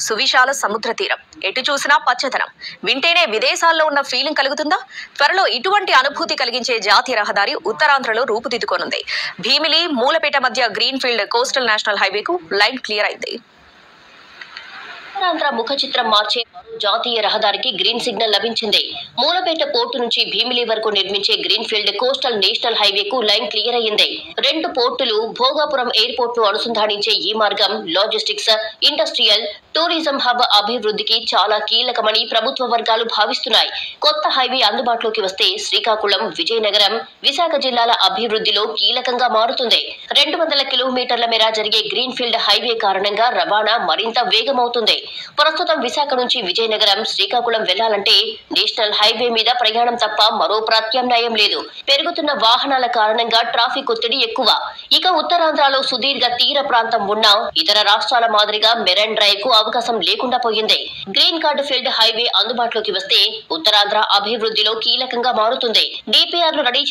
సువిశాల సముద్ర తీరం, ఎటు చూసినా పచ్చదనం. వింటేనే విదేశాల్లో ఉన్న ఫీలింగ్ కలుగుతుందా? త్వరలో ఇటువంటి అనుభూతి కలిగించే జాతీయ రహదారి ఉత్తరాంధ్రలో రూపుదిద్దుకోనుంది. భీమిలి మూలపేట మధ్య గ్రీన్ ఫీల్డ్ కోస్టల్ నేషనల్ హైవేకు లైన్ క్లియర్ అయింది. ఉత్తరాంధ్ర ముఖ చిత్రం మార్చే జాతీయ రహదారికి గ్రీన్ సిగ్నల్ లభించింది. మూలపేట పోర్టు నుంచి భీమిలి వరకు నిర్మించే గ్రీన్ ఫీల్డ్ కోస్టల్ నేషనల్ హైవేకు లైన్ క్లియర్ అయ్యింది. రెండు పోర్టులు, భోగాపురం ఎయిర్పోర్ట్ ను అనుసంధానించే ఈ మార్గం లాజిస్టిక్స్, ఇండస్ట్రియల్, టూరిజం హబ్ అభివృద్ధికి చాలా కీలకమని ప్రభుత్వ వర్గాలు భావిస్తున్నాయి. కొత్త హైవే అందుబాటులోకి వస్తే శ్రీకాకుళం, విజయనగరం, విశాఖ జిల్లాల అభివృద్ధిలో కీలకంగా మారుతుంది. 200 కిలోమీటర్ల మేర జరిగే గ్రీన్ ఫీల్డ్ హైవే కారణంగా రవాణా మరింత వేగమవుతుంది. ప్రస్తుతం విశాఖ నుంచి విజయనగరం, శ్రీకాకుళం వెళ్లాలంటే నేషనల్ హైవే మీద ప్రయాణం తప్ప మరో ప్రత్యామ్నాయం లేదు. పెరుగుతున్న వాహనాల కారణంగా ట్రాఫిక్ ఒత్తిడి ఎక్కువ. ఇక ఉత్తరాంధ్రలో సుదీర్ఘ తీర ప్రాంతం ఉన్నా ఇతర రాష్ట్రాల మాదిరిగా మెరైన్ డ్రైవ్ కు అవకాశం లేకుండా పోయింది. గ్రీన్ కార్డ్ ఫీల్డ్ హైవే అందుబాటులోకి వస్తే ఉత్తరాంధ్ర అభివృద్ధిలో కీలకంగా మారుతుంది. DPR లు రెడీ